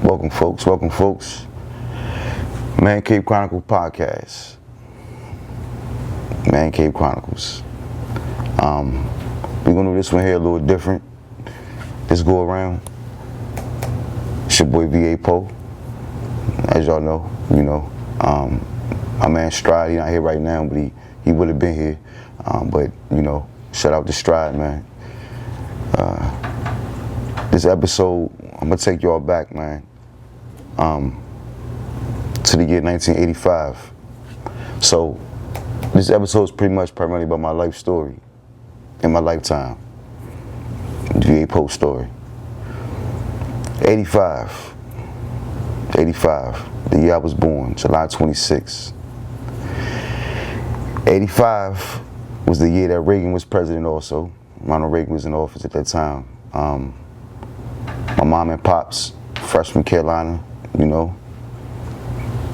Welcome, folks. Welcome, folks. Man Cave Chronicles podcast. Man Cave Chronicles. We're gonna do this one here a little different. This go around. It's your boy VA Poe. As y'all know, my man Stride, he not here right now, but he would have been here. But shout out to Stride, man. This episode, I'm gonna take y'all back, man, to the year 1985. So this episode is pretty much primarily about my life story in my lifetime. VA Poe story. 85, the year I was born, July 26. 85 was the year that Reagan was president also. Ronald Reagan was in office at that time. My mom and pops, fresh from Carolina,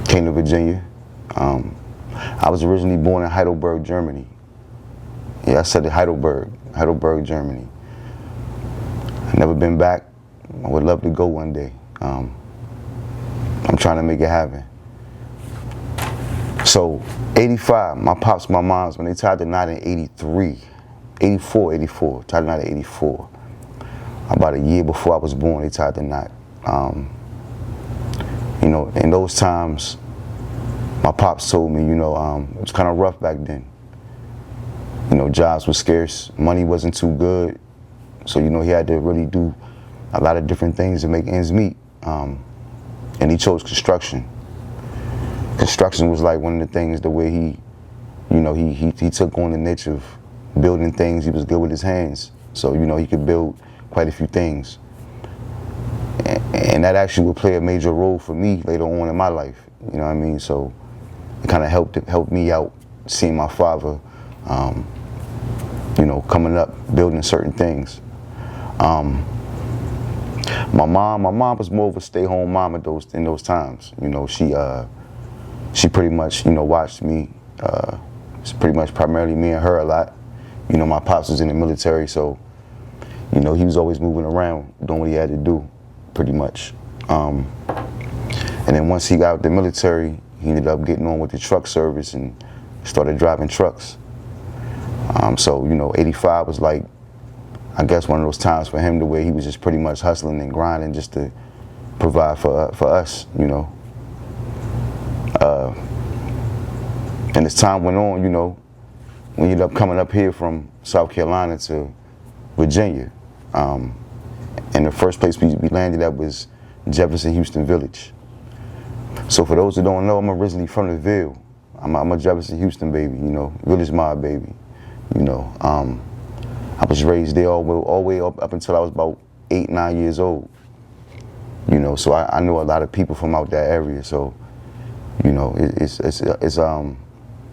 came to Virginia. I was originally born in Heidelberg, Germany. Yeah, I said it, Heidelberg, Germany. I've never been back. I would love to go one day. I'm trying to make it happen. So, 85, my pops, my moms, when they tied the knot in 83, 84, tied the knot in 84. About a year before I was born, they tied the knot. In those times, my pops told me, it was kind of rough back then. Jobs were scarce, money wasn't too good. So, he had to really do a lot of different things to make ends meet. And he chose construction. Construction was like one of the things, the way he took on the niche of building things. He was good with his hands. So, he could build quite a few things. And that actually would play a major role for me later on in my life. You know what I mean? So it kind of helped me out, seeing my father, coming up, building certain things. My mom was more of a stay-home mom in those times. She pretty much, watched me. It's pretty much primarily me and her a lot. My pops was in the military, so he was always moving around, doing what he had to do, pretty much. And then once he got out the military, he ended up getting on with the truck service and started driving trucks. So 85 was like, I guess, one of those times for him, the way he was just pretty much hustling and grinding just to provide for us, And as time went on, we ended up coming up here from South Carolina to Virginia. And the first place we landed at was Jefferson Houston Village. So for those who don't know, I'm originally from the Ville. I'm a Jefferson Houston baby, Village Mob baby. I was raised there all the way up until I was about 8, 9 years old. So I know a lot of people from out that area. So,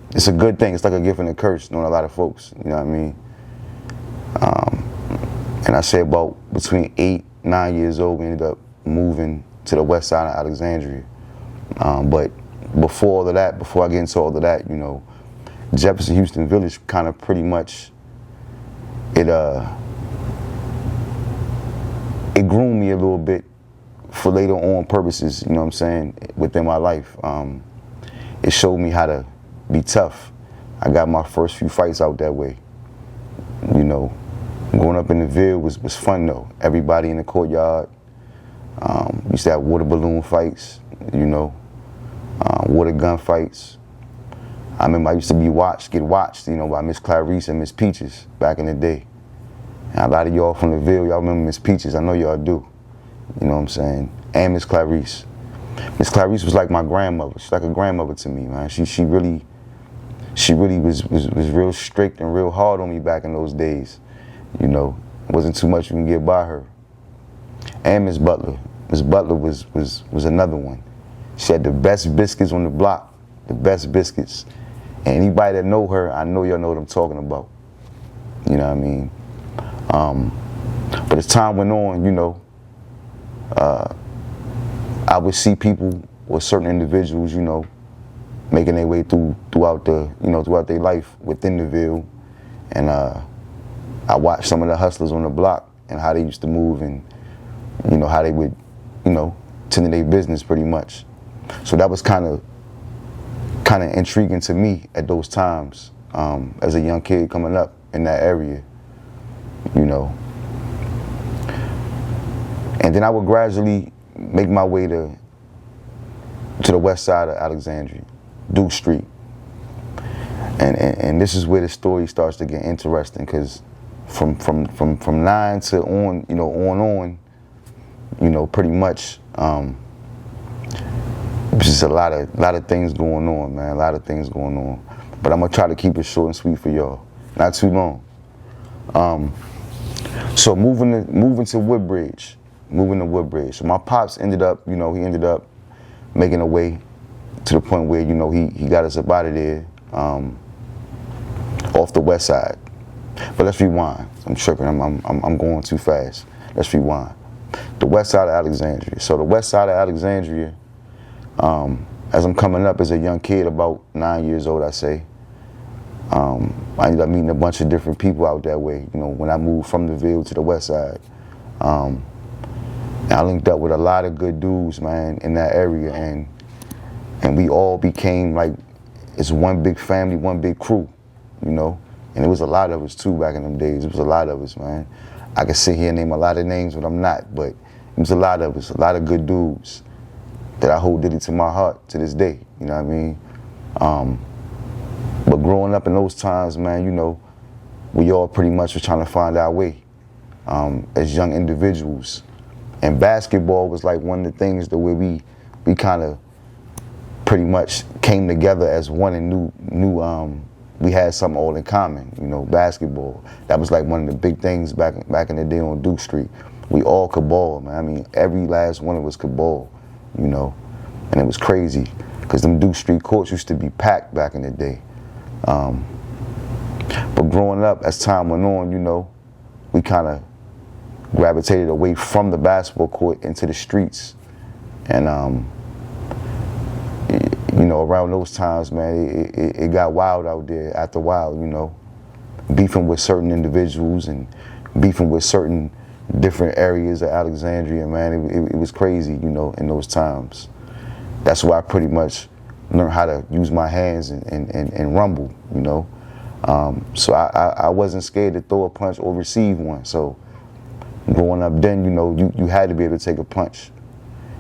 it's a good thing. It's like a gift and a curse, knowing a lot of folks. You know what I mean? And I say about between 8, 9 years old, we ended up moving to the west side of Alexandria. But before all of that, before I get into all of that, Jefferson Houston Village kind of pretty much, it groomed me a little bit for later on purposes, within my life. It showed me how to be tough. I got my first few fights out that way. Growing up in the Ville was fun though. Everybody in the courtyard. Used to have water balloon fights, water gun fights. I remember I used to get watched, by Miss Clarice and Miss Peaches back in the day. And a lot of y'all from the Ville, y'all remember Miss Peaches. I know y'all do. You know what I'm saying? And Miss Clarice. Miss Clarice was like my grandmother. She's like a grandmother to me, man. She really was real strict and real hard on me back in those days. Wasn't too much you can get by her. And Miss Butler. Miss Butler was another one. She had the best biscuits on the block, the best biscuits. And anybody that know her, I know y'all know what I'm talking about. You know what I mean? But as time went on, I would see people or certain individuals, making their way throughout their life within the Ville. And I watched some of the hustlers on the block and how they used to move and, how they would, tending their business pretty much. So that was kind of intriguing to me at those times, as a young kid coming up in that area, you know. And then I would gradually make my way to the west side of Alexandria, Duke Street. And this is where the story starts to get interesting, because from 9 to on, pretty much, just a lot of things going on, man. A lot of things going on. But I'm gonna try to keep it short and sweet for y'all. Not too long. So moving to Woodbridge. So my pops ended up, he ended up making a way to the point where, he got us up out of there, off the west side. But let's rewind. I'm tripping. I'm going too fast. Let's rewind. The west side of Alexandria. So the west side of Alexandria, as I'm coming up as a young kid, about 9 years old, I say, I ended up meeting a bunch of different people out that way. When I moved from the Ville to the west side, I linked up with a lot of good dudes, man, in that area, and we all became like, it's one big family, one big crew, and it was a lot of us too back in them days. It was a lot of us, man. I could sit here and name a lot of names, but I'm not, but it was a lot of us, a lot of good dudes that I hold dearly to my heart to this day, you know what I mean? But growing up in those times, man, we all pretty much was trying to find our way, as young individuals. And basketball was like one of the things that where we kind of pretty much came together as one and knew we had something all in common, basketball. That was like one of the big things back in the day on Duke Street. We all could ball, man. I mean, every last one of us could ball, and it was crazy because them Duke Street courts used to be packed back in the day. But growing up, as time went on, we kind of gravitated away from the basketball court into the streets. And, around those times, man, it got wild out there after a while, beefing with certain individuals and beefing with certain different areas of Alexandria, man. It was crazy, in those times. That's why I pretty much learned how to use my hands and rumble, So I wasn't scared to throw a punch or receive one. So growing up then, you had to be able to take a punch.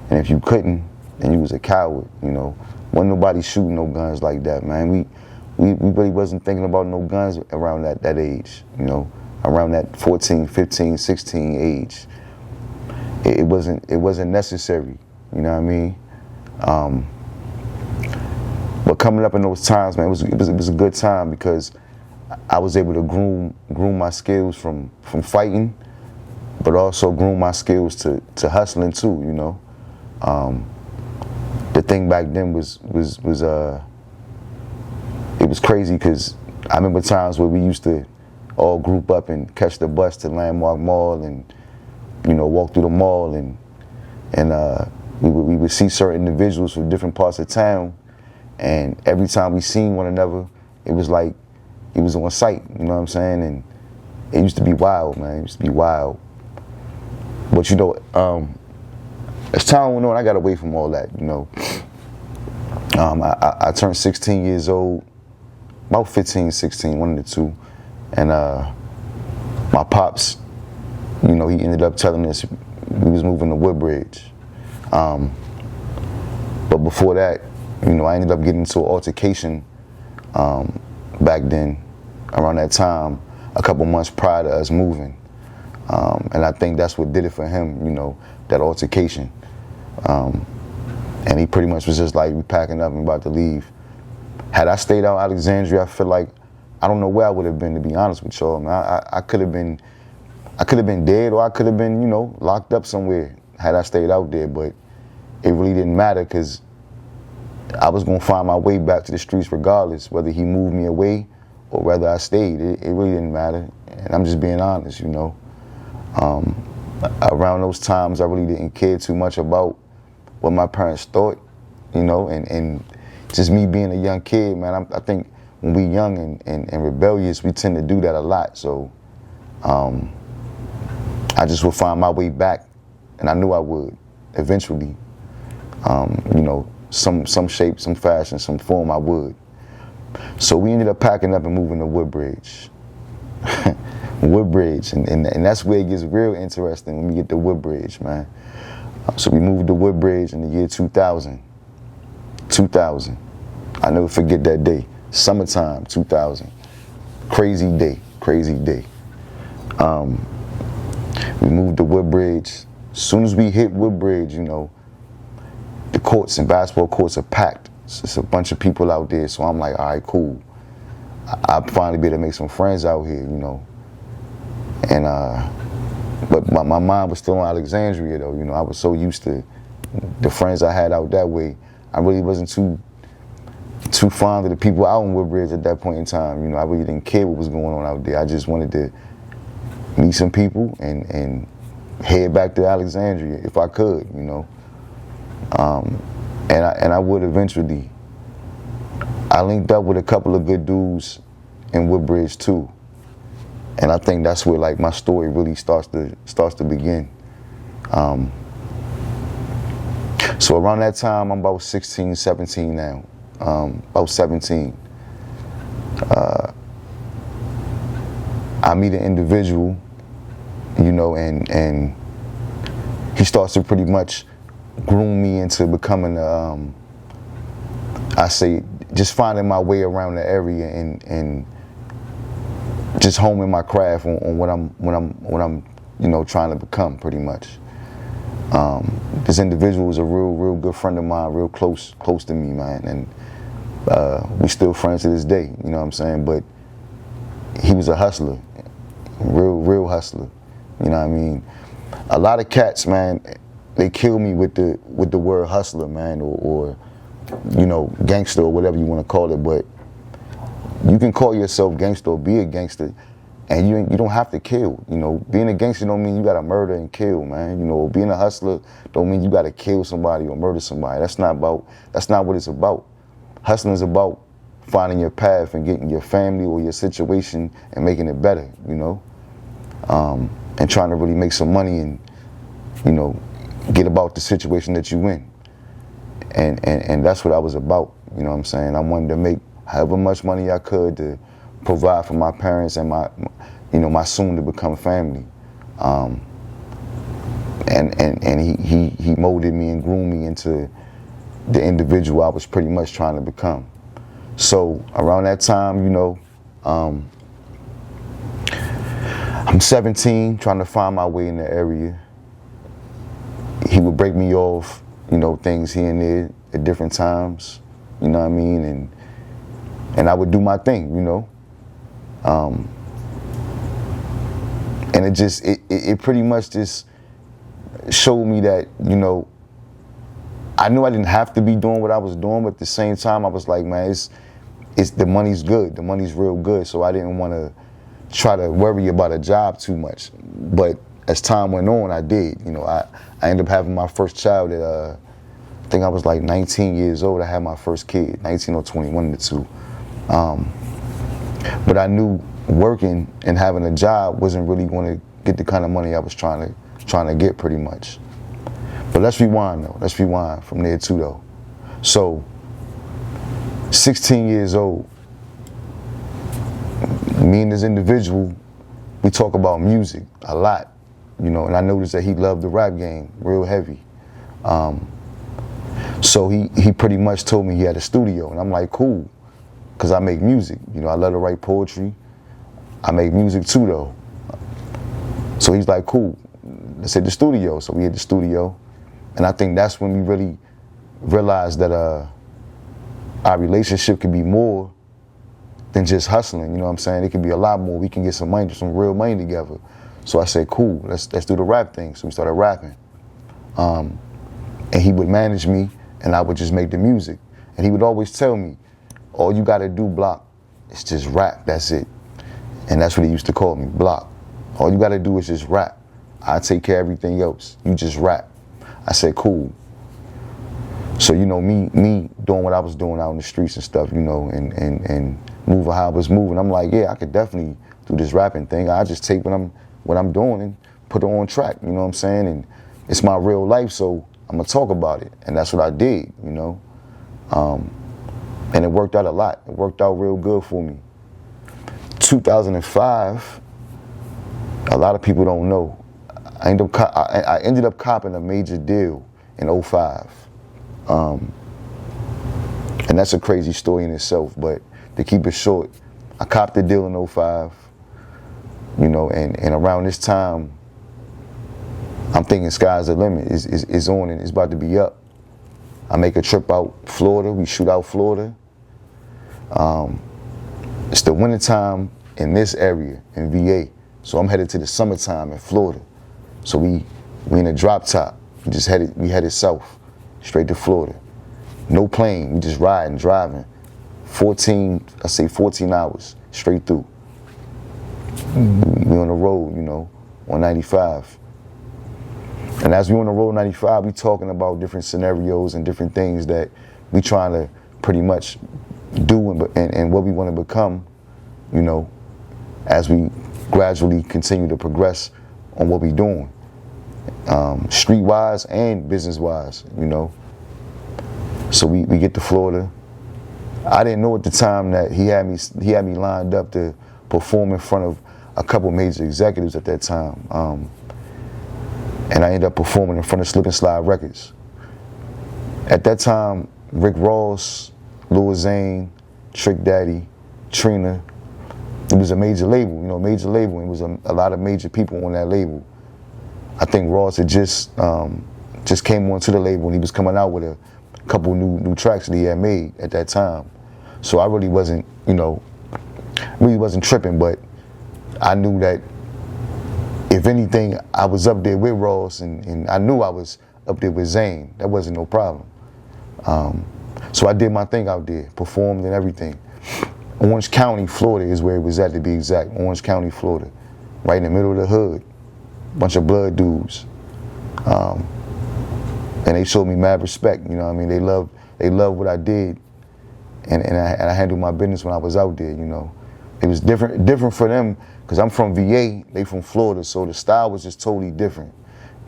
And if you couldn't, then you was a coward, Wasn't nobody shooting no guns like that, man. We really wasn't thinking about no guns around that age, around that 14, 15, 16 age. It wasn't necessary, you know what I mean? But coming up in those times, man, it was a good time because I was able to groom my skills from fighting, but also groom my skills to hustling too, The thing back then was it was crazy because I remember times where we used to all group up and catch the bus to Landmark Mall and walk through the mall and we would see certain individuals from different parts of town, and every time we seen one another, it was like it was on sight, you know what I'm saying? And it used to be wild, man. It used to be wild. But as time went on, I got away from all that, I turned 16 years old, about 15, 16, one of the two. And my pops, he ended up telling us we was moving to Woodbridge. But before that, I ended up getting into an altercation back then, around that time, a couple months prior to us moving. And I think that's what did it for him, that altercation. And he pretty much was just like, we packing up and about to leave. Had I stayed out Alexandria, I feel like, I don't know where I would have been, to be honest with y'all. I could have been dead, or I could have been, locked up somewhere had I stayed out there, but it really didn't matter because I was gonna find my way back to the streets regardless, whether he moved me away or whether I stayed. It really didn't matter, and I'm just being honest, Around those times, I really didn't care too much about what my parents thought, and just me being a young kid, man, I think when we young and rebellious, we tend to do that a lot. So I just would find my way back, and I knew I would eventually, You know, some shape, some fashion, some form I would. So we ended up packing up and moving to Woodbridge. Woodbridge, and that's where it gets real interesting when we get to Woodbridge, man. So we moved to Woodbridge in the year 2000. 2000. I never forget that day. Summertime, 2000. Crazy day, crazy day. We moved to Woodbridge. As soon as we hit Woodbridge, you know, the courts and basketball courts are packed. So it's a bunch of people out there, so I'm like, all right, cool. I'll finally be able to make some friends out here, you know. And but my mind was still on Alexandria, though. You know, I was so used to the friends I had out that way. I really wasn't too fond of the people out in Woodbridge at that point in time. You know, I really didn't care what was going on out there. I just wanted to meet some people and head back to Alexandria if I could, you know. And I would eventually. I linked up with a couple of good dudes in Woodbridge too. And I think that's where like my story really starts to begin. So around that time, I'm about 16, 17 now. About 17. I meet an individual, you know, and he starts to pretty much groom me into becoming I say just finding my way around the area and just homing my craft on what I'm you know trying to become pretty much. This individual was a real good friend of mine, real close to me, man, and we still friends to this day, you know what I'm saying? But he was a hustler, real hustler, you know what I mean? A lot of cats, man, they kill me with the word hustler, man, or you know, gangster or whatever you want to call it, but you can call yourself gangster or be a gangster, and you don't have to kill. You know, being a gangster don't mean you gotta murder and kill, man. You know, being a hustler don't mean you gotta kill somebody or murder somebody. That's not what it's about. Hustling is about finding your path and getting your family or your situation and making it better, you know, and trying to really make some money and, you know, get about the situation that you in. And that's what I was about, you know what I'm saying? I wanted to make however much money I could to provide for my parents and my you know, my soon to become family. And he molded me and groomed me into the individual I was pretty much trying to become. So around that time, you know, I'm 17, trying to find my way in the area. He would break me off, you know, things here and there at different times, you know what I mean? And I would do my thing, you know? And it pretty much just showed me that, you know, I knew I didn't have to be doing what I was doing, but at the same time, I was like, man, it's the money's good. The money's real good. So I didn't want to try to worry about a job too much. But as time went on, I did. You know, I ended up having my first child at, I think I was like 19 years old. I had my first kid, 19 or 20, one of the two. But I knew working and having a job wasn't really going to get the kind of money I was trying to get pretty much. But let's rewind though. Let's rewind from there too though. So, 16 years old, me and this individual, we talk about music a lot, you know, and I noticed that he loved the rap game real heavy. So he pretty much told me he had a studio, and I'm like, cool, because I make music. You know, I love to write poetry. I make music too though. So he's like, cool, let's hit the studio. So we hit the studio. And I think that's when we really realized that our relationship could be more than just hustling, you know what I'm saying? It could be a lot more. We can get some money, some real money together. So I said, cool, let's do the rap thing. So we started rapping. And he would manage me, and I would just make the music. And he would always tell me, all you gotta do, Block, is just rap, that's it. And that's what he used to call me, Block. All you gotta do is just rap. I take care of everything else. You just rap. I said, cool. So, you know, me doing what I was doing out in the streets and stuff, you know, and moving how I was moving, I'm like, yeah, I could definitely do this rapping thing. I just take what I'm doing and put it on track, you know what I'm saying? And it's my real life, so I'm gonna talk about it. And that's what I did, you know. And it worked out a lot. It worked out real good for me. 2005, a lot of people don't know. I ended up copping a major deal in 05. And that's a crazy story in itself, but to keep it short, I copped the deal in 05, you know, and around this time, I'm thinking sky's the limit. It's on and it's about to be up. I make a trip out Florida. We shoot out Florida. It's the wintertime in this area in VA, so I'm headed to the summertime in Florida. So we in a drop top. We headed south, straight to Florida. No plane. We just driving. 14 hours straight through. We on the road, you know, on 95. And as we on the road 95, we talking about different scenarios and different things that we trying to pretty much do and what we want to become, you know, as we gradually continue to progress on what we doing, street-wise and business-wise, you know. So we get to Florida. I didn't know at the time that he had me lined up to perform in front of a couple major executives at that time. And I ended up performing in front of Slip and Slide Records. At that time, Rick Ross, Lil Zane, Trick Daddy, Trina, it was a major label, you know, major label. It was a lot of major people on that label. I think Ross had just came onto the label and he was coming out with a couple new tracks that he had made at that time. So I really wasn't, you know, tripping, but I knew that if anything, I was up there with Ross, and I knew I was up there with Zane. That wasn't no problem. So I did my thing out there, performed and everything. Orange County, Florida is where it was at, to be exact. Orange County, Florida, right in the middle of the hood. Bunch of blood dudes. And they showed me mad respect, you know what I mean? They loved what I did, and I handled my business when I was out there, you know. It was different for them, because I'm from VA, they from Florida, so the style was just totally different.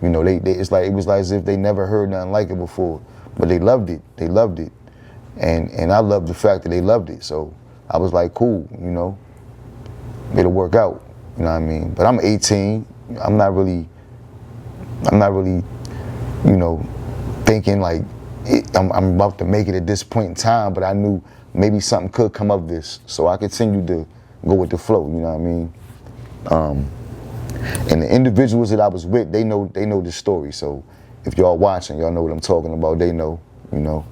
You know, it was like as if they never heard nothing like it before, but they loved it, and I loved the fact that they loved it, so I was like, cool, you know, it'll work out, you know what I mean? But I'm 18, I'm not really, you know, thinking like I'm about to make it at this point in time, but I knew maybe something could come of this, so I continued to go with the flow, you know what I mean? And the individuals that I was with, they know the story. So if y'all watching, y'all know what I'm talking about. They know, you know.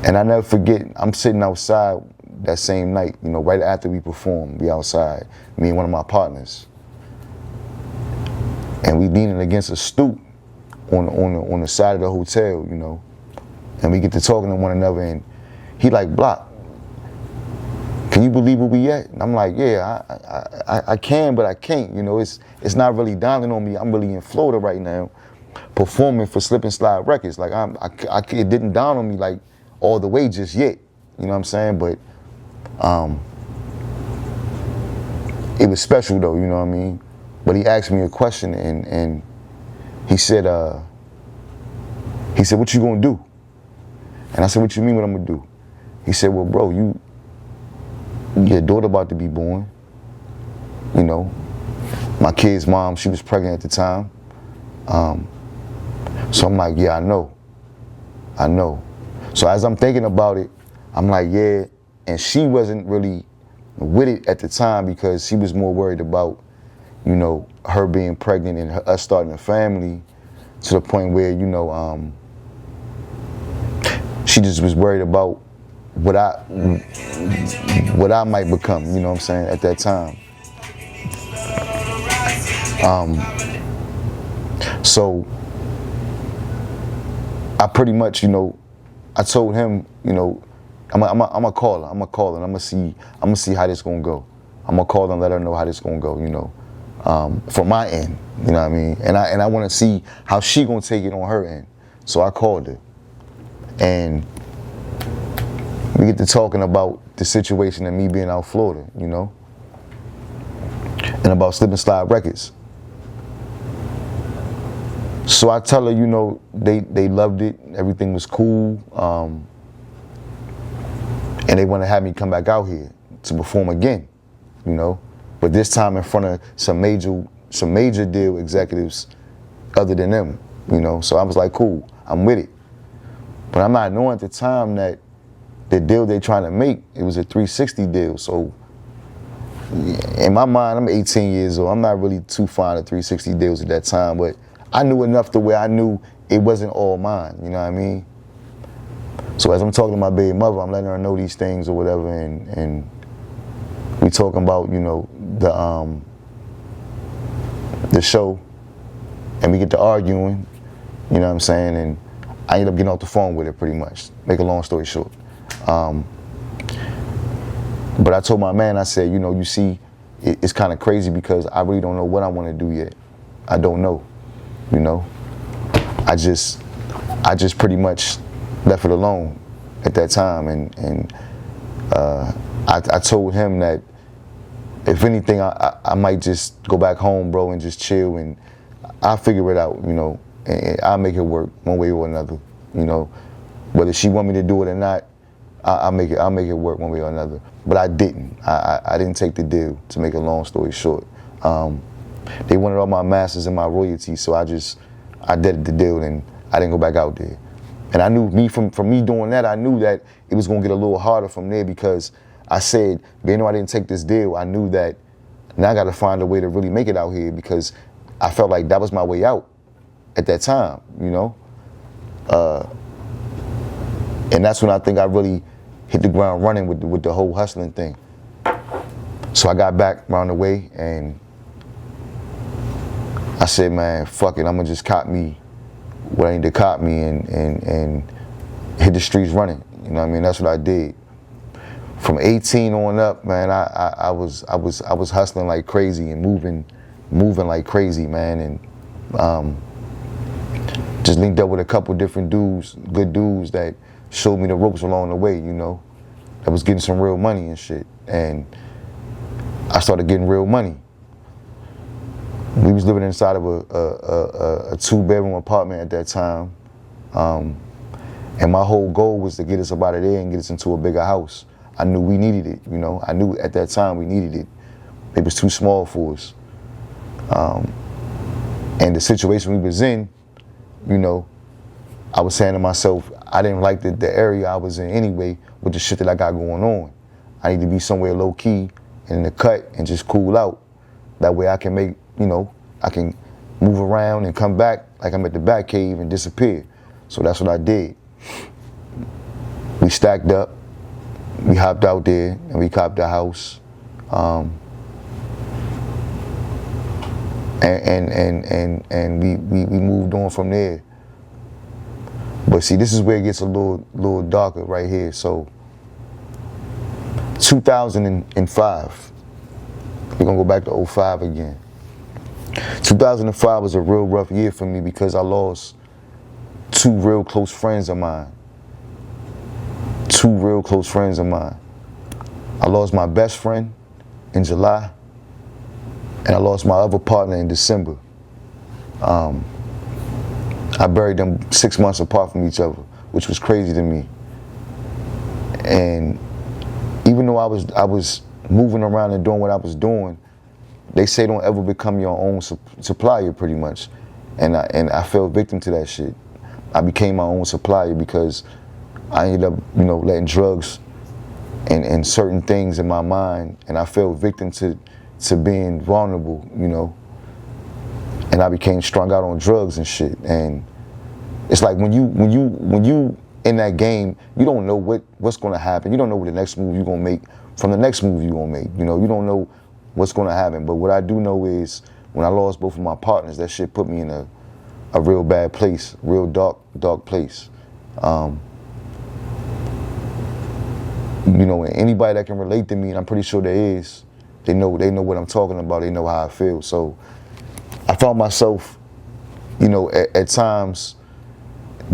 And I never forget, I'm sitting outside that same night, you know, right after we performed, we outside, me and one of my partners. And we leaning against a stoop on the side of the hotel, you know. And we get to talking to one another, and he like, Block, can you believe where we at? And I'm like, yeah, I can, but I can't. You know, it's not really dawning on me. I'm really in Florida right now, performing for Slip and Slide Records. Like it didn't dawn on me like all the way just yet. You know what I'm saying? But it was special though. You know what I mean? But he asked me a question, and he said, what you gonna do? And I said, what you mean what I'm gonna do? He said, well, bro, your daughter about to be born, you know. My kid's mom, she was pregnant at the time. So I'm like, yeah, I know. So as I'm thinking about it, I'm like, yeah, and she wasn't really with it at the time because she was more worried about, you know, her being pregnant and us starting a family, to the point where, you know, she just was worried about what I might become, you know what I'm saying, at that time. So I pretty much, you know, I told him, you know, I'm gonna call her, and I'm gonna see how this gonna go. I'm gonna call her and let her know how this gonna go, you know, from my end, you know what I mean? And I wanna see how she gonna take it on her end. So I called her, and we get to talking about the situation and me being out Florida, you know, and about Slip and Slide Records. So I tell her, you know, they loved it. Everything was cool. And they want to have me come back out here to perform again, you know. But this time in front of some major deal executives other than them, you know. So I was like, cool, I'm with it. But I'm not knowing at the time that the deal they trying to make, it was a 360 deal. So in my mind, I'm 18 years old. I'm not really too fond of 360 deals at that time, but I knew enough to where I knew it wasn't all mine, you know what I mean? So as I'm talking to my baby mother, I'm letting her know these things or whatever, and we talking about, you know, the show, and we get to arguing, you know what I'm saying, and I end up getting off the phone with her pretty much, make a long story short. But I told my man, I said, you know, you see, it's kind of crazy because I really don't know what I want to do yet. I don't know, you know. I just pretty much left it alone at that time, and I told him that if anything, I might just go back home, bro, and just chill, and I'll figure it out, you know, and I'll make it work one way or another, you know. Whether she want me to do it or not, I'll make it work one way or another. But I didn't. I didn't take the deal, to make a long story short. They wanted all my masters and my royalties, so I did the deal, and I didn't go back out there. And I knew from me doing that, I knew that it was gonna get a little harder from there, because I said, you know, I didn't take this deal. I knew that now I gotta find a way to really make it out here, because I felt like that was my way out at that time, you know? And that's when I think I really hit the ground running with the whole hustling thing. So I got back around the way, and I said, man, fuck it, I'm gonna just cop me what I need to cop me and hit the streets running. You know what I mean? That's what I did. From 18 on up, man, I was hustling like crazy and moving like crazy, man, and just linked up with a couple different dudes, good dudes that showed me the ropes along the way, you know. I was getting some real money and shit, and I started getting real money. We was living inside of a 2-bedroom apartment at that time, and my whole goal was to get us up out of there and get us into a bigger house. I knew we needed it, you know. I knew at that time we needed it. It was too small for us. And the situation we was in, you know, I was saying to myself, I didn't like the area I was in anyway with the shit that I got going on. I need to be somewhere low key and in the cut and just cool out. That way I can make, you know, I can move around and come back like I'm at the back cave and disappear. So that's what I did. We stacked up, we hopped out there, and we copped the house. And we moved on from there. But see, this is where it gets a little darker right here. So 2005, we're gonna go back to 05 again. 2005 was a real rough year for me because I lost 2 real close friends of mine. 2 real close friends of mine. I lost my best friend in July, and I lost my other partner in December. I buried them 6 months apart from each other, which was crazy to me. And even though I was moving around and doing what I was doing, they say don't ever become your own supplier, pretty much. And I fell victim to that shit. I became my own supplier because I ended up, you know, letting drugs and certain things in my mind, and I fell victim to being vulnerable, you know. And I became strung out on drugs and shit. And it's like when you in that game, you don't know what's gonna happen. You don't know what the next move you're gonna make from the next move you're gonna make. You know, you don't know what's gonna happen. But what I do know is when I lost both of my partners, that shit put me in a real bad place, real dark place. You know, and anybody that can relate to me, and I'm pretty sure there is, they know what I'm talking about. They know how I feel. So I found myself, you know, at times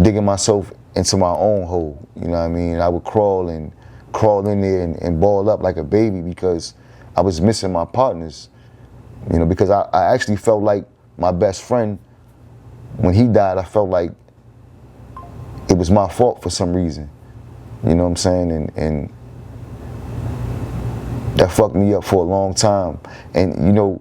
digging myself into my own hole. You know what I mean? I would crawl in there and ball up like a baby because I was missing my partners. You know, because I actually felt like my best friend when he died, I felt like it was my fault for some reason. You know what I'm saying? And that fucked me up for a long time. And you know,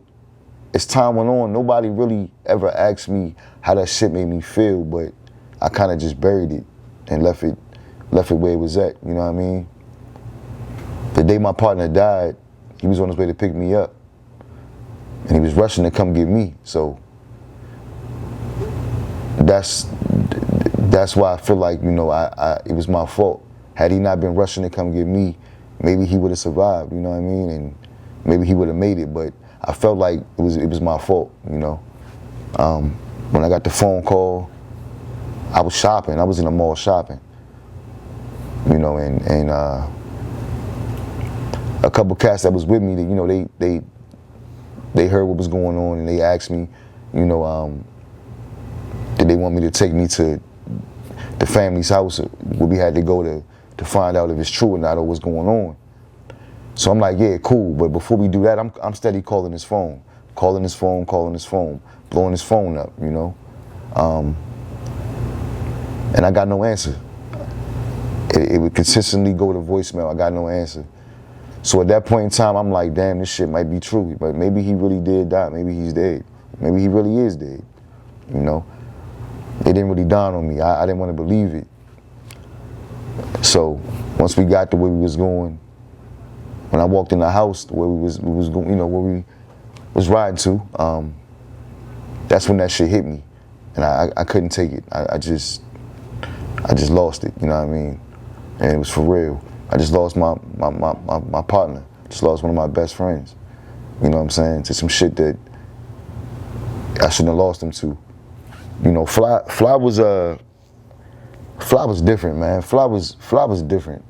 as time went on, nobody really ever asked me how that shit made me feel, but I kind of just buried it and left it where it was at. You know what I mean? The day my partner died, he was on his way to pick me up, and he was rushing to come get me. So that's why I feel like, you know, it was my fault. Had he not been rushing to come get me, maybe he would have survived. You know what I mean? And maybe he would have made it. But I felt like it was my fault. You know, when I got the phone call, I was shopping. I was in the mall shopping. You know, and a couple cats that was with me, you know, they heard what was going on, and they asked me, you know, did they want me to take me to the family's house where we had to go to find out if it's true or not, or what's going on. So I'm like, yeah, cool. But before we do that, I'm steady calling his phone, blowing his phone up, you know. And I got no answer. It would consistently go to voicemail. I got no answer. So at that point in time, I'm like, damn, this shit might be true. But maybe he really did die. Maybe he's dead. Maybe he really is dead. You know? It didn't really dawn on me. I didn't want to believe it. So once we got to where we was going, when I walked in the house where we was going, you know, where we was riding to, that's when that shit hit me, and I couldn't take it. I just lost it. You know what I mean? And it was for real. I just lost my partner. Just lost one of my best friends. You know what I'm saying? To some shit that I shouldn't have lost him to. You know, Fly was different, man. Fly was different.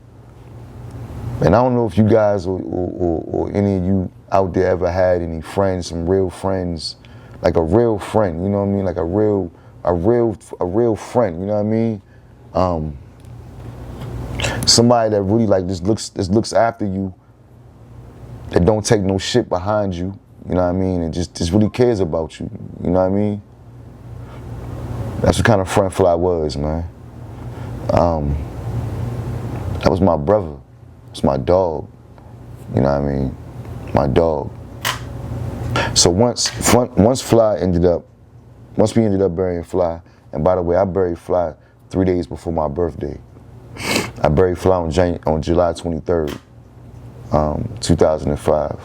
And I don't know if you guys or any of you out there ever had any friends, some real friends, like a real friend, you know what I mean? Like a real friend, you know what I mean? Somebody that really like just looks after you, that don't take no shit behind you, you know what I mean? And just really cares about you, you know what I mean? That's what kind of friend Fly was, man. That was my brother. It's my dog. You know what I mean? My dog. So once we ended up burying Fly, and by the way, I buried Fly 3 days before my birthday. I buried Fly on July 23rd, 2005.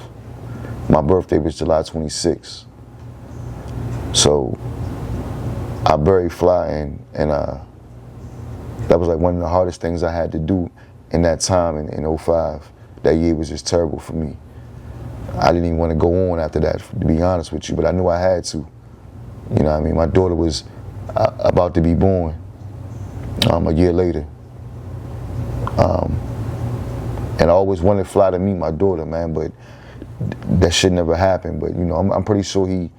My birthday was July 26th. So I buried Fly, and that was like one of the hardest things I had to do in that time in 05. That year was just terrible for me. I didn't even want to go on after that, to be honest with you, but I knew I had to. You know what I mean? My daughter was about to be born a year later. And I always wanted Fly to meet my daughter, man, but that shit never happened. But, you know, I'm pretty sure he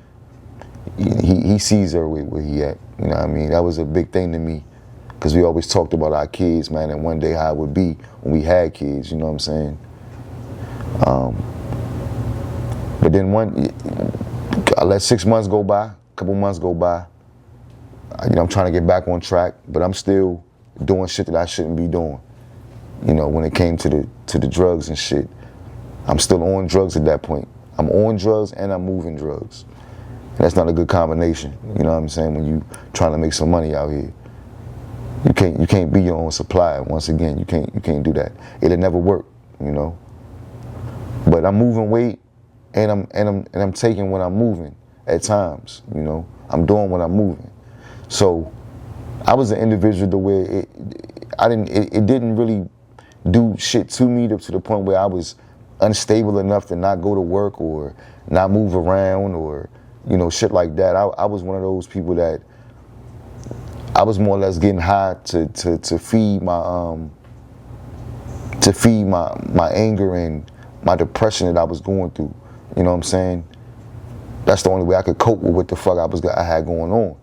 sees her where he at. You know what I mean? That was a big thing to me, because we always talked about our kids, man, and one day how it would be when we had kids, you know what I'm saying? But then I let 6 months go by, a couple months go by. You know, I'm trying to get back on track, but I'm still doing shit that I shouldn't be doing. You know, when it came to the drugs and shit. I'm still on drugs at that point. I'm on drugs and I'm moving drugs. And that's not a good combination, you know what I'm saying, when you trying to make some money out here. You can't be your own supplier. Once again, you can't do that. It'll never work, you know. But I'm moving weight, and I'm taking what I'm moving at times, you know. I'm doing what I'm moving. So I was an individual to where it didn't really do shit to me to the point where I was unstable enough to not go to work or not move around or, you know, shit like that. I was one of those people that I was more or less getting high to feed my anger and my depression that I was going through. You know what I'm saying? That's the only way I could cope with what the fuck I had going on.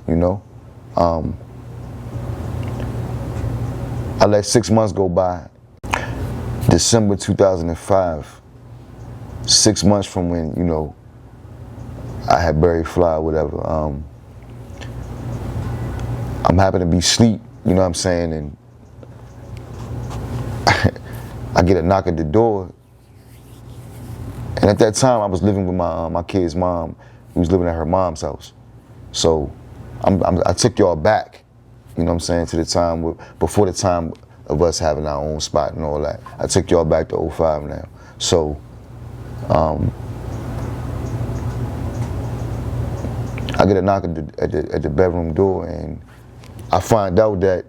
You know? I let 6 months go by. December 2005. 6 months from when, you know, I had buried Fly or whatever. I'm happy to be asleep, you know what I'm saying, and I get a knock at the door. And at that time, I was living with my kid's mom, who was living at her mom's house. So I took y'all back, you know what I'm saying, to the time, before the time of us having our own spot and all that. I took y'all back to 05 now. So, I get a knock at the bedroom door, and I find out that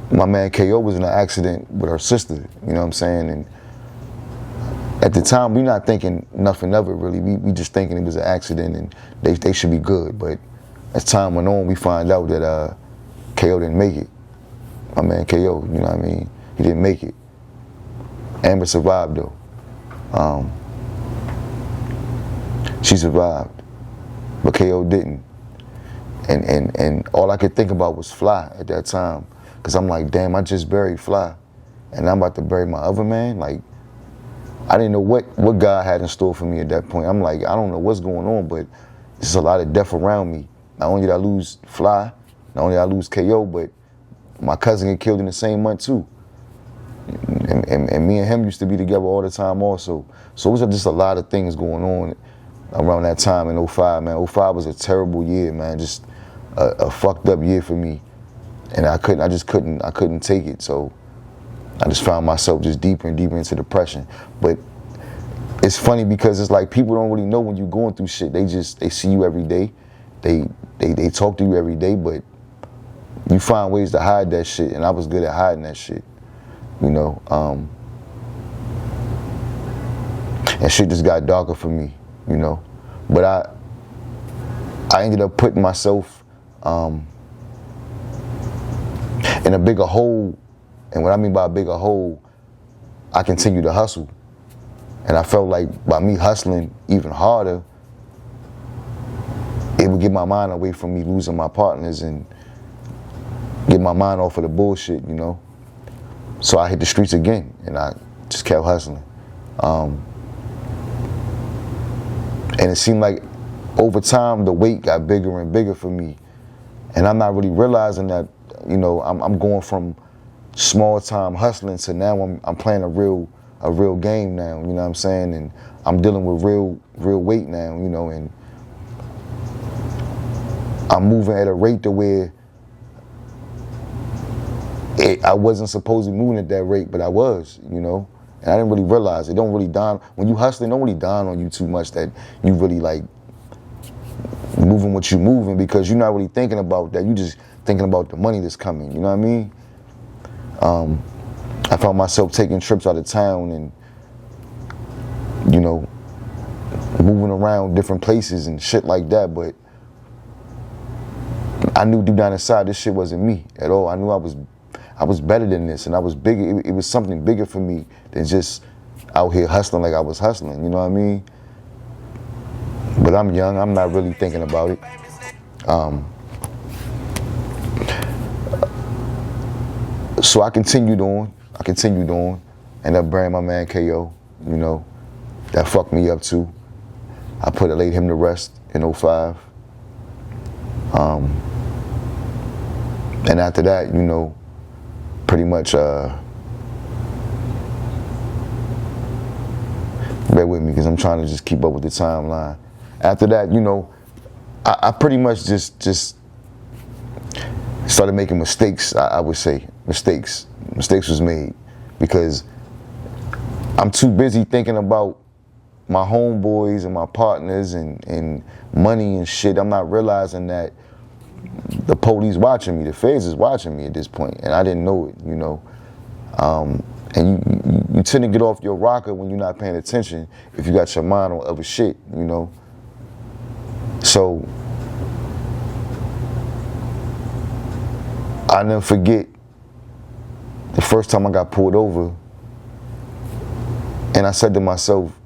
my man KO was in an accident with her sister, you know what I'm saying? And at the time, we're not thinking nothing of it really. We just thinking it was an accident and they should be good. But as time went on, we find out that KO didn't make it. My man KO, you know what I mean? He didn't make it. Amber survived though. She survived, but KO didn't. And all I could think about was Fly at that time. Cause I'm like, damn, I just buried Fly. And I'm about to bury my other man? Like, I didn't know what God had in store for me at that point. I'm like, I don't know what's going on, but there's a lot of death around me. Not only did I lose Fly, not only did I lose KO, but my cousin get killed in the same month too. And me and him used to be together all the time also. So it was just a lot of things going on around that time in 05, man. 05 was a terrible year, man. Just a fucked up year for me. And I couldn't take it. So I just found myself just deeper and deeper into depression. But it's funny because it's like people don't really know when you're going through shit. They see you every day. They talk to you every day, but you find ways to hide that shit, and I was good at hiding that shit, you know. And shit just got darker for me, you know. But I ended up putting myself in a bigger hole. And what I mean by a bigger hole, I continued to hustle. And I felt like by me hustling even harder, it would get my mind away from me losing my partners and get my mind off of the bullshit, you know. So I hit the streets again, and I just kept hustling. And it seemed like over time, the weight got bigger and bigger for me. And I'm not really realizing that, you know, I'm going from small time hustling to now I'm playing a real game now, you know what I'm saying? And I'm dealing with real weight now, you know, and I'm moving at a rate to where I wasn't supposed to be moving at that rate, but I was, you know. And I didn't really realize it. Don't really dawn when you hustling. Don't really dawn on you too much that you really like moving what you moving, because you're not really thinking about that. You just thinking about the money that's coming. You know what I mean? I found myself taking trips out of town and, you know, moving around different places and shit like that. But I knew deep down inside this shit wasn't me at all. I knew I was better than this, and I was bigger. It was something bigger for me than just out here hustling like I was hustling, you know what I mean? But I'm young, I'm not really thinking about it. So I continued on, ended up burying my man KO, you know. That fucked me up too. I laid him to rest in 05. And after that, you know, pretty much, bear with me because I'm trying to just keep up with the timeline. After that, you know, I pretty much just started making mistakes, I would say. Mistakes was made because I'm too busy thinking about my homeboys and my partners and money and shit. I'm not realizing that the police watching me, the feds is watching me at this point, and I didn't know it, you know. And you tend to get off your rocker when you're not paying attention if you got your mind on other shit, you know. So I never forget the first time I got pulled over, and I said to myself,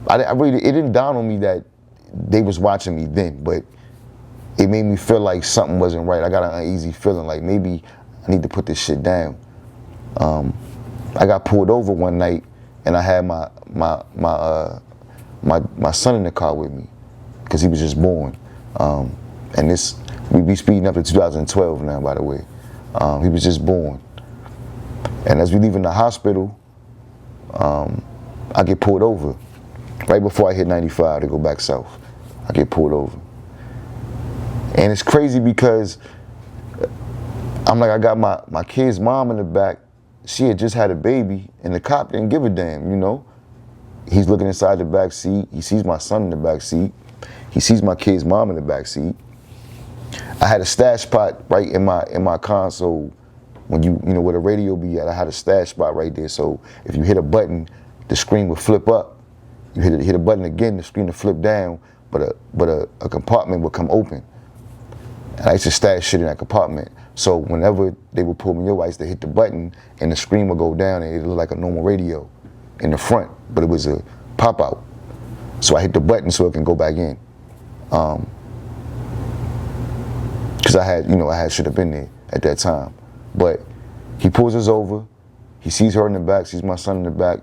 it didn't dawn on me that they was watching me then, but it made me feel like something wasn't right. I got an uneasy feeling like maybe I need to put this shit down. I got pulled over one night, and I had my son in the car with me because he was just born. And this We be speeding up to 2012 now, by the way. He was just born. And as we leaving the hospital, I get pulled over. Right before I hit 95 to go back south, I get pulled over. And it's crazy because I'm like, I got my kid's mom in the back. She had just had a baby, and the cop didn't give a damn, you know? He's looking inside the back seat. He sees my son in the back seat. He sees my kid's mom in the back seat. I had a stash spot right in my console. When you know where the radio be at, I had a stash spot right there. So if you hit a button, the screen would flip up. You hit a button again, the screen would flip down, but a compartment would come open. And I used to stash shit in that compartment. So whenever they would pull me over, I used to hit the button and the screen would go down and it looked like a normal radio in the front, but it was a pop out. So I hit the button so it can go back in. Cause I had should have been there at that time. But he pulls us over, he sees her in the back, sees my son in the back,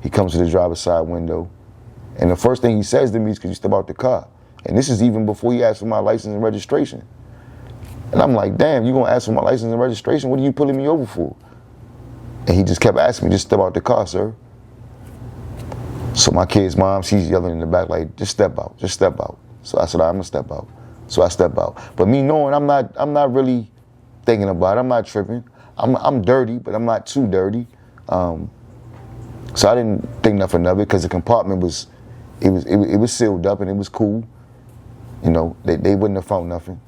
he comes to the driver's side window, and the first thing he says to me is, "Could you step out the car?" And this is even before he asked for my license and registration. And I'm like, damn, you gonna ask for my license and registration? What are you pulling me over for? And he just kept asking me, "Just step out the car, sir." So my kid's mom, she's yelling in the back like, "Just step out, just step out." So I said, "I'm gonna step out." So I step out. But me knowing I'm not really thinking about it, I'm not tripping. I'm dirty, but I'm not too dirty. So I didn't think nothing of it because the compartment was sealed up and it was cool. You know, they wouldn't have found nothing.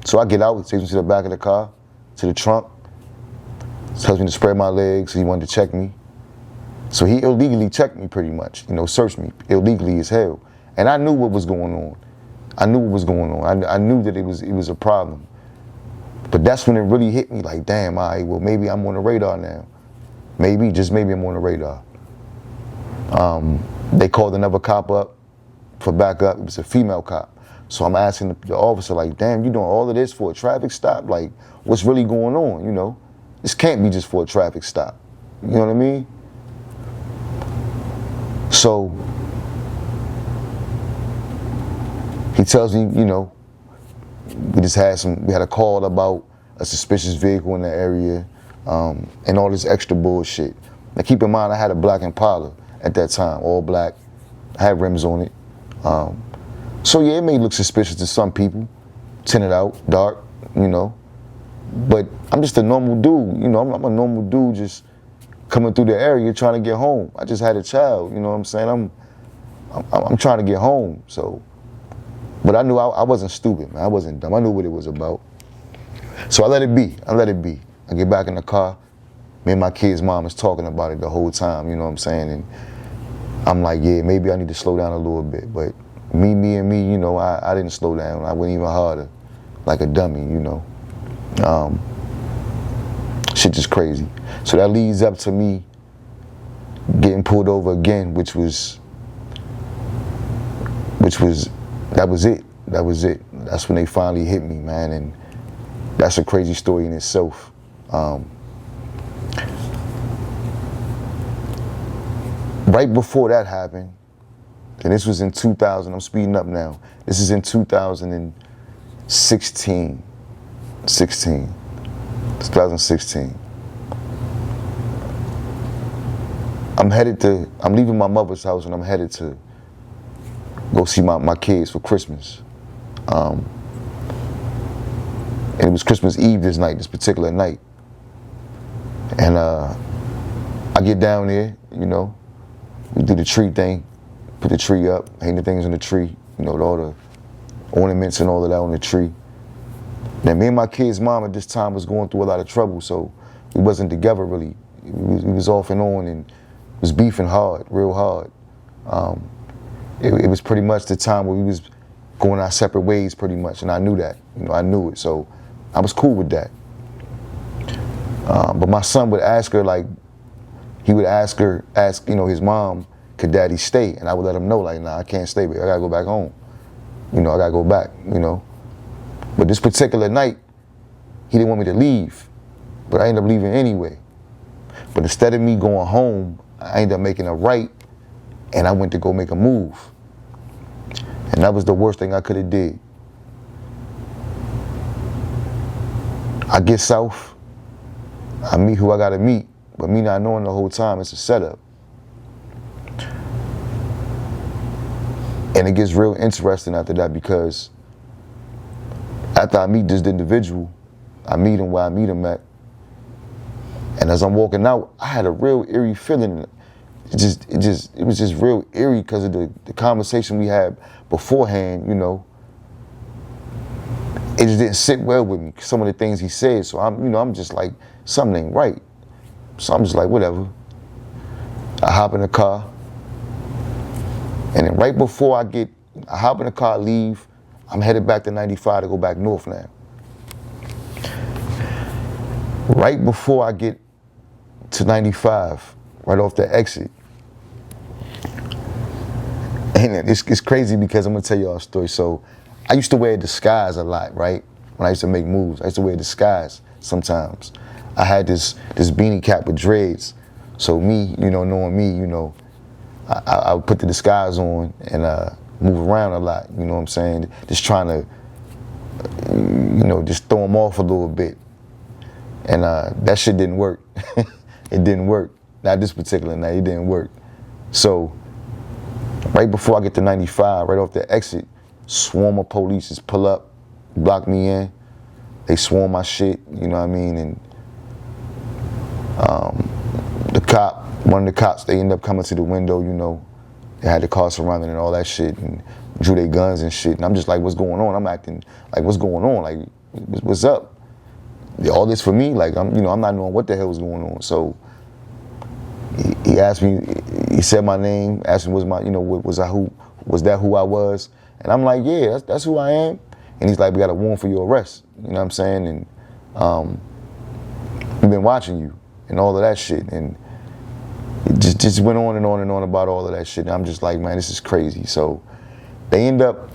So I get out, takes me to the back of the car, to the trunk, tells me to spread my legs. He wanted to check me. So he illegally checked me pretty much, you know, searched me illegally as hell. And I knew what was going on. I knew what was going on. I knew that it was a problem. But that's when it really hit me like, damn, all right, well, maybe I'm on the radar now. Maybe, just maybe I'm on the radar. They called another cop up for backup. It was a female cop. So I'm asking the officer, like, damn, you doing all of this for a traffic stop? Like, what's really going on, you know? This can't be just for a traffic stop. You know what I mean? So he tells me, you know, we had a call about a suspicious vehicle in the area, and all this extra bullshit. Now keep in mind, I had a black Impala at that time, all black, had rims on it. So yeah, it may look suspicious to some people, tinted out, dark, you know. But I'm just a normal dude, you know, I'm a normal dude just coming through the area trying to get home. I just had a child, you know what I'm saying? I'm trying to get home, so. But I knew I wasn't stupid, man. I wasn't dumb. I knew what it was about. So I let it be. I get back in the car. Me and my kid's mom is talking about it the whole time, you know what I'm saying? And I'm like, yeah, maybe I need to slow down a little bit. But me, you know, I didn't slow down. I went even harder, like a dummy, you know. Shit just crazy. So that leads up to me getting pulled over again, that was it. That's when they finally hit me, man, and that's a crazy story in itself. Right before that happened, and this was in 2000, I'm speeding up now. This is in 2016. 2016. I'm leaving my mother's house and I'm headed to go see my kids for Christmas. And it was Christmas Eve this particular night. And I get down there, you know, we do the tree thing, put the tree up, hang the things on the tree, you know, all the ornaments and all of that on the tree. Now, me and my kid's mom at this time was going through a lot of trouble, so we wasn't together really. We was off and on and was beefing hard, real hard. It was pretty much the time where we was going our separate ways pretty much, and I knew that, you know, I knew it, so I was cool with that. But my son would ask her, like, he would ask, you know, his mom, could daddy stay? And I would let him know, like, nah, I can't stay, baby. I gotta go back home. You know, I gotta go back, you know. But this particular night, he didn't want me to leave, but I ended up leaving anyway. But instead of me going home, I ended up making a right, and I went to go make a move. And that was the worst thing I could have did. I get south, I meet who I gotta meet, but me not knowing the whole time it's a setup. And it gets real interesting after that, because after I meet this individual, I meet him where I meet him at, and as I'm walking out, I had a real eerie feeling. It was just real eerie because of the conversation we had beforehand, you know. It just didn't sit well with me, some of the things he said. So I'm just like, something ain't right. So I'm just like, whatever. I hop in the car, and then right before I hop in the car, leave, I'm headed back to 95 to go back north now. Right before I get to 95, right off the exit, and it's crazy because I'm gonna tell y'all a story. So I used to wear a disguise a lot, right? When I used to make moves, I used to wear a disguise sometimes. I had this beanie cap with dreads. So me, you know, knowing me, you know, I would put the disguise on and move around a lot, you know what I'm saying? Just trying to, you know, just throw them off a little bit. And that shit didn't work. It didn't work. Not this particular night, it didn't work. So right before I get to 95, right off the exit, swarm of police just pull up, block me in. They swarm my shit, you know what I mean? And one of the cops, they end up coming to the window, you know. They had the car surrounded and all that shit, and drew their guns and shit. And I'm just like, what's going on? I'm acting like, what's going on? Like, what's up? All this for me? Like, I'm not knowing what the hell was going on. So he asked me, he said my name, asked me was that who I was? And I'm like, yeah, that's who I am. And he's like, we got a warrant for your arrest. You know what I'm saying? And we've been watching you and all of that shit. And it just went on and on and on about all of that shit. And I'm just like, man, this is crazy. So they end up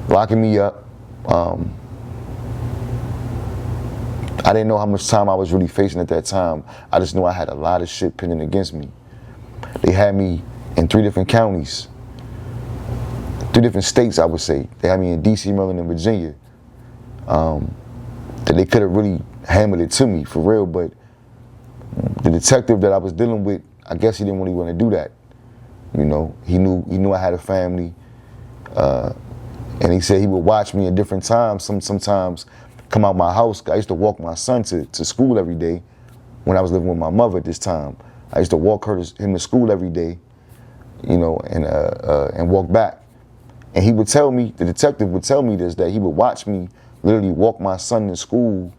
locking me up. I didn't know how much time I was really facing at that time. I just knew I had a lot of shit pending against me. They had me in 3 different counties, 3 different states, I would say. They had me in DC, Maryland, and Virginia. That they could have really hammered it to me, for real, but the detective that I was dealing with, I guess he didn't really want to do that. You know, he knew I had a family, and he said he would watch me at different times, sometimes come out my house. I used to walk my son to school every day when I was living with my mother at this time. I used to walk him to school every day, you know, and walk back. And he would tell me, the detective would tell me this, that he would watch me literally walk my son to school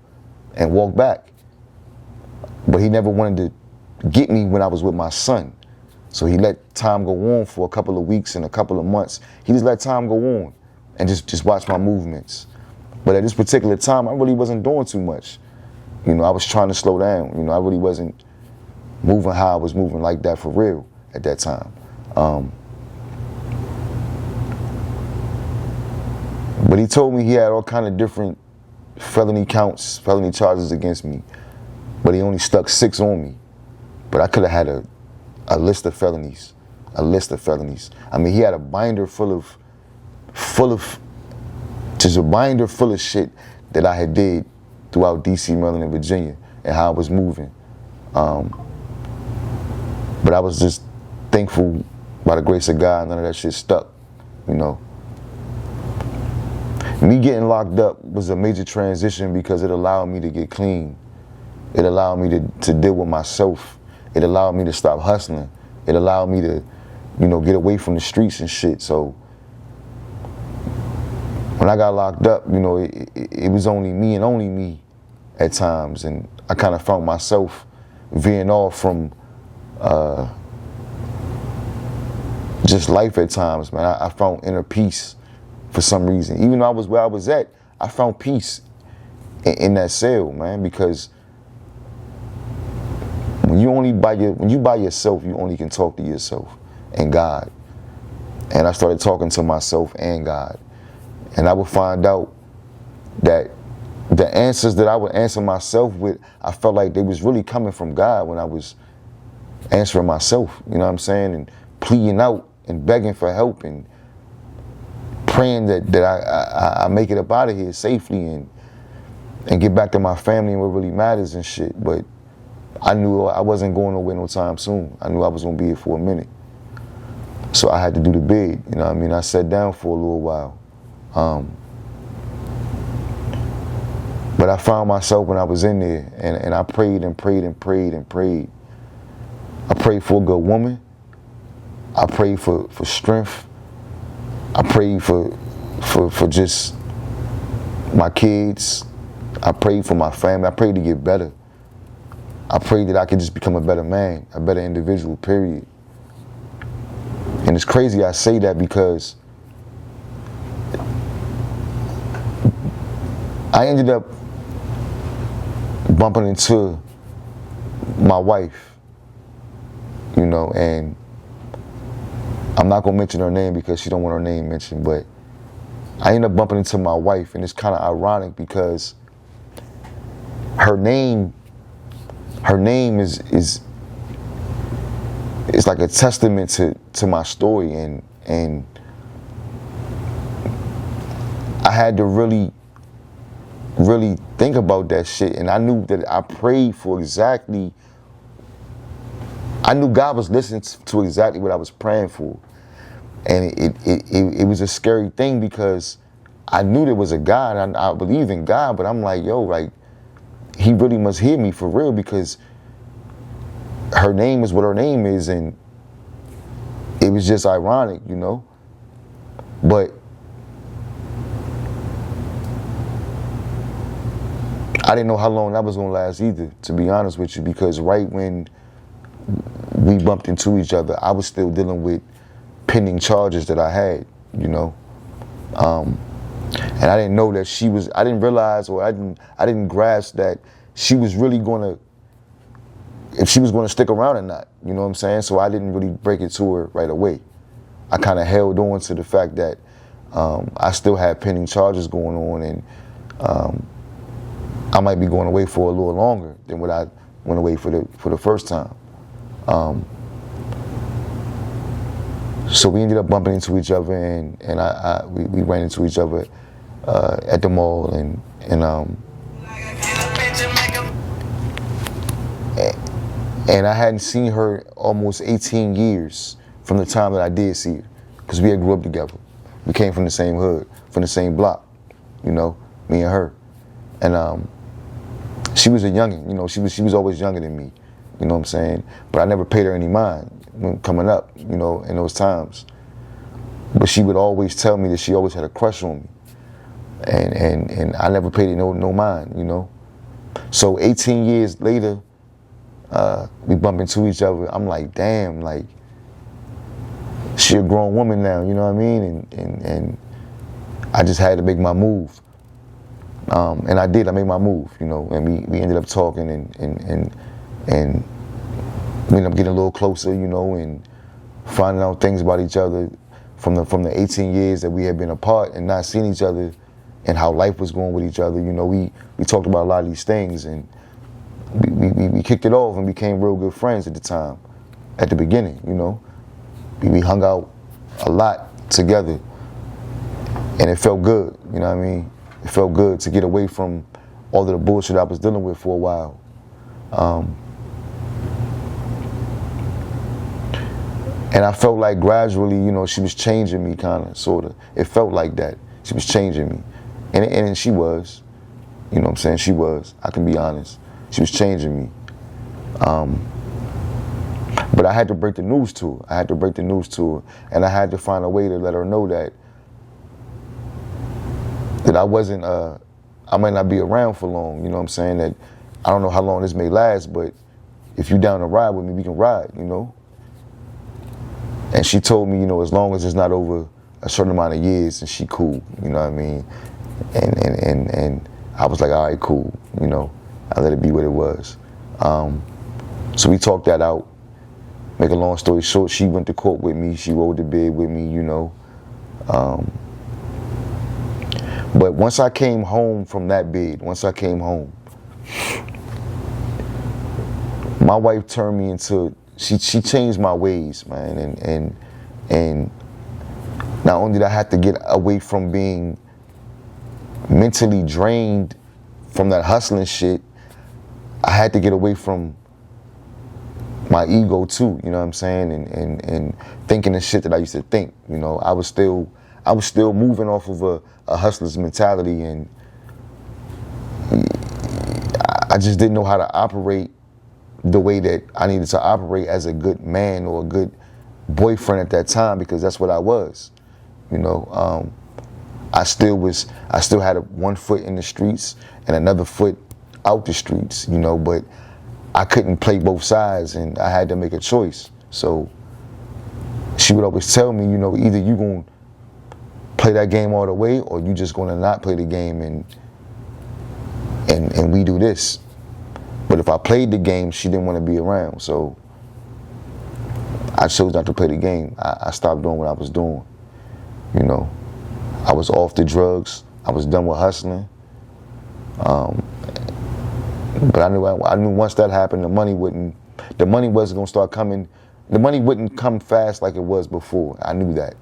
and walk back. But he never wanted to get me when I was with my son. So he let time go on for a couple of weeks and a couple of months. He just let time go on and just watch my movements. But at this particular time, I really wasn't doing too much. You know, I was trying to slow down. You know, I really wasn't moving how I was moving like that for real at that time. But he told me he had all kind of different felony charges against me. But he only stuck 6 on me. But I could have had a list of felonies. I mean, he had a binder full of shit that I had did throughout DC, Maryland, and Virginia, and how I was moving. But I was just thankful, by the grace of God, none of that shit stuck, you know. Me getting locked up was a major transition because it allowed me to get clean. It allowed me to deal with myself. It allowed me to stop hustling. It allowed me to, you know, get away from the streets and shit. So when I got locked up, you know, it was only me and only me at times. And I kind of found myself veering off from just life at times, man. I found inner peace for some reason. Even though I was where I was at, I found peace in that cell, man, because when you by yourself, you only can talk to yourself and God. And I started talking to myself and God. And I would find out that the answers that I would answer myself with, I felt like they was really coming from God when I was answering myself, you know what I'm saying? And pleading out and begging for help and praying that I make it up out of here safely. And and get back to my family and what really matters and shit. But I knew I wasn't going nowhere no time soon. I knew I was gonna be here for a minute. So I had to do the bid, you know what I mean? I sat down for a little while. But I found myself when I was in there, and I prayed and prayed and prayed and prayed. I prayed for a good woman. I prayed for strength. I prayed for just my kids. I prayed for my family. I prayed to get better. I prayed that I could just become a better man, a better individual, period. And it's crazy I say that because I ended up bumping into my wife, you know, and I'm not gonna mention her name because she don't want her name mentioned, but I ended up bumping into my wife, and it's kind of ironic because her name is like a testament to my story, and I had to really think about that shit, and I knew that I prayed for exactly. I knew God was listening to exactly what I was praying for, and it was a scary thing because I knew there was a God. I believe in God, but I'm like, yo, like, He really must hear me for real because her name is what her name is, and it was just ironic, you know. But I didn't know how long that was gonna last either, to be honest with you, because right when we bumped into each other, I was still dealing with pending charges that I had, you know. And I didn't know that I didn't realize, or I didn't grasp that she was really if she was gonna stick around or not, you know what I'm saying? So I didn't really break it to her right away. I kind of held on to the fact that I still had pending charges going on, and I might be going away for a little longer than what I went away for the first time. So we ended up bumping into each other, and we ran into each other at the mall, and I hadn't seen her almost 18 years from the time that I did see her, because we had grew up together. We came from the same hood, from the same block, you know, me and her. And she was a youngin', you know, she was always younger than me, you know what I'm saying? But I never paid her any mind when coming up, you know, in those times. But she would always tell me that she always had a crush on me. And I never paid it no mind, you know. So 18 years later, we bump into each other. I'm like, damn, like, she a grown woman now, you know what I mean? And I just had to make my move. And I did, I made my move, you know, and we ended up talking and we ended up getting a little closer, you know, and finding out things about each other from the 18 years that we had been apart and not seeing each other, and how life was going with each other. You know, we talked about a lot of these things, and we kicked it off and became real good friends at the time, at the beginning, you know. We hung out a lot together, and it felt good, you know what I mean? It felt good to get away from all of the bullshit I was dealing with for a while. And I felt like gradually, you know, she was changing me, kind of, sort of. It felt like that. She was changing me. And she was. You know what I'm saying? She was. I can be honest. She was changing me. But I had to break the news to her. I had to break the news to her. And I had to find a way to let her know that I wasn't, I might not be around for long. You know what I'm saying? That I don't know how long this may last, but if you down to ride with me, we can ride, you know? And she told me, you know, as long as it's not over a certain amount of years, and she cool, you know what I mean? And I was like, all right, cool, you know? I let it be what it was. So we talked that out. Make a long story short, she went to court with me. She rode the bid with me, you know. But once I came home from that bid, once I came home, my wife turned me into, she changed my ways, man. And not only did I have to get away from being mentally drained from that hustling shit, I had to get away from my ego too, you know what I'm saying, and thinking the shit that I used to think. You know, I was still moving off of a hustler's mentality, and I just didn't know how to operate the way that I needed to operate as a good man or a good boyfriend at that time, because that's what I was. You know, I still had one foot in the streets and another foot out the streets, you know, but I couldn't play both sides, and I had to make a choice. So she would always tell me, you know, either you gonna play that game all the way, or you just gonna not play the game and we do this. But if I played the game, she didn't want to be around, so I chose not to play the game. I stopped doing what I was doing. You know, I was off the drugs. I was done with hustling. But I knew once that happened, the money wasn't gonna start coming. The money wouldn't come fast like it was before. I knew that.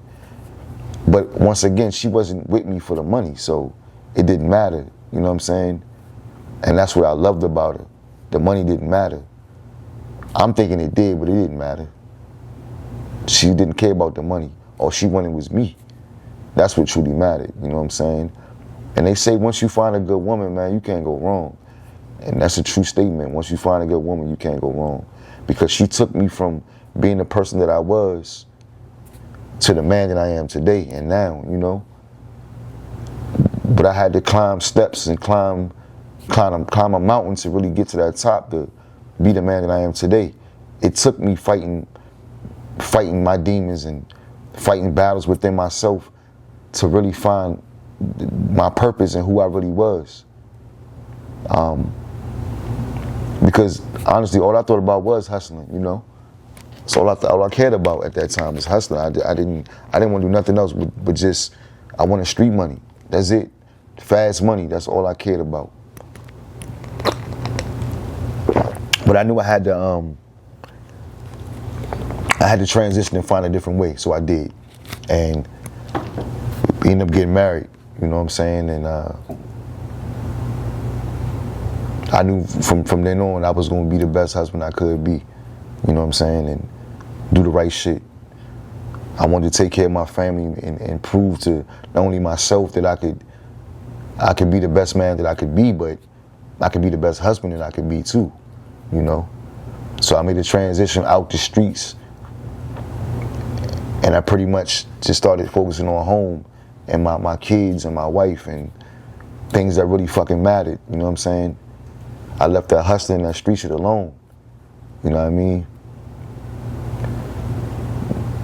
But once again, she wasn't with me for the money, so it didn't matter. You know what I'm saying? And that's what I loved about her. The money didn't matter. I'm thinking it did, but it didn't matter. She didn't care about the money. All she wanted was me. That's what truly mattered, you know what I'm saying? And they say once you find a good woman, man, you can't go wrong. And that's a true statement. Once you find a good woman, you can't go wrong. Because she took me from being the person that I was to the man that I am today and now, you know? But I had to climb steps and climb a mountain to really get to that top, to be the man that I am today. It took me fighting my demons and fighting battles within myself to really find my purpose and who I really was. Because honestly, all I thought about was hustling, you know? So all I cared about at that time was hustling. I didn't want to do nothing else but just, I wanted street money. That's it. Fast money, that's all I cared about. But I knew I had to transition and find a different way, so I did. And we ended up getting married, you know what I'm saying? And I knew from then on I was gonna be the best husband I could be, you know what I'm saying? And do the right shit. I wanted to take care of my family and prove to not only myself that I could be the best man that I could be, but I could be the best husband that I could be too, you know? So I made a transition out the streets, and I pretty much just started focusing on home and my kids and my wife and things that really fucking mattered, you know what I'm saying? I left that hustling, that street shit alone, you know what I mean?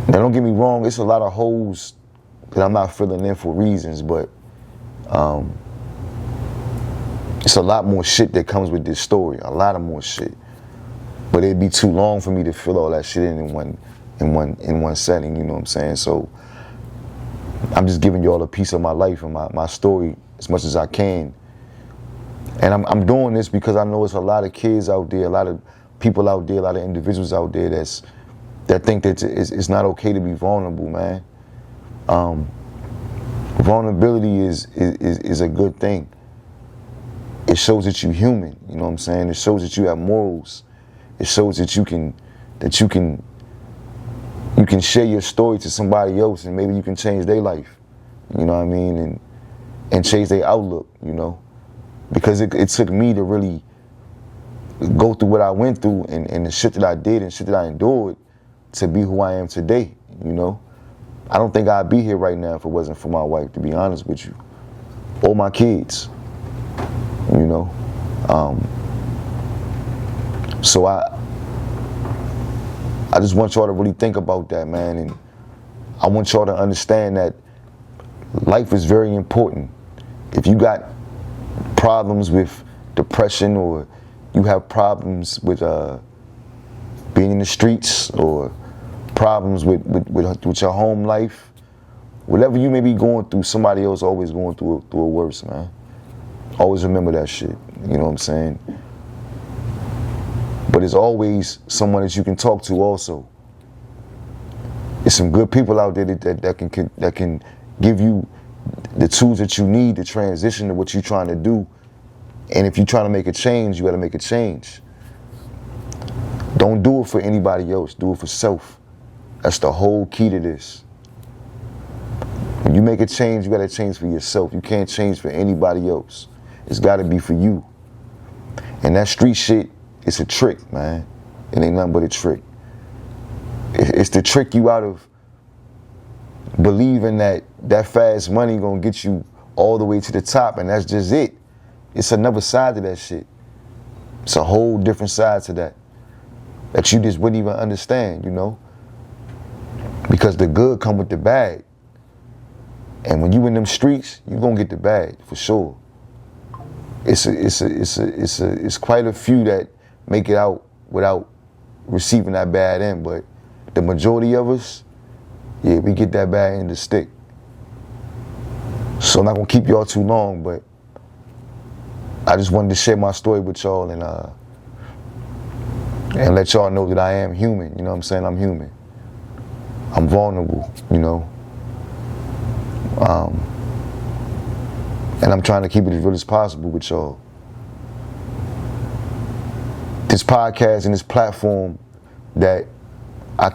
Now don't get me wrong, it's a lot of holes that I'm not filling in for reasons, but it's a lot more shit that comes with this story, a lot of more shit. But it'd be too long for me to fill all that shit in one setting, you know what I'm saying? So I'm just giving you all a piece of my life and my story as much as I can. And I'm doing this because I know it's a lot of kids out there, a lot of people out there, a lot of individuals out there that think that it's not okay to be vulnerable, man. Vulnerability is a good thing. It shows that you're human, you know what I'm saying? It shows that you have morals. It shows that you can share your story to somebody else, and maybe you can change their life, you know what I mean? And change their outlook, you know? Because it took me to really go through what I went through and the shit that I did and shit that I endured to be who I am today, you know? I don't think I'd be here right now if it wasn't for my wife, to be honest with you. Or my kids, you know? So I just want y'all to really think about that, man. And I want y'all to understand that life is very important. If you got problems with depression, or you have problems with being in the streets, or problems with your home life, whatever you may be going through, somebody else always going through it worse, man. Always remember that shit, you know what I'm saying? But there's always someone that you can talk to also. There's some good people out there that can give you the tools that you need to transition to what you're trying to do And if you're trying to make a change, you got to make a change. Don't do it for anybody else. Do it for self. That's the whole key to this. When you make a change, you got to change for yourself. You can't change for anybody else. It's got to be for you. And that street shit, it's a trick, man. It ain't nothing but a trick. It's to trick you out of believing that fast money gonna get you all the way to the top, and that's just it. It's another side to that shit. It's a whole different side to that you just wouldn't even understand, you know? Because the good come with the bad. And when you in them streets, you gonna get the bad, for sure. It's quite a few that make it out without receiving that bad end, but the majority of us, yeah, we get that bad end to stick. So I'm not gonna keep y'all too long, but I just wanted to share my story with y'all and let y'all know that I am human. You know what I'm saying? I'm human. I'm vulnerable, you know. And I'm trying to keep it as real as possible with y'all. This podcast and this platform that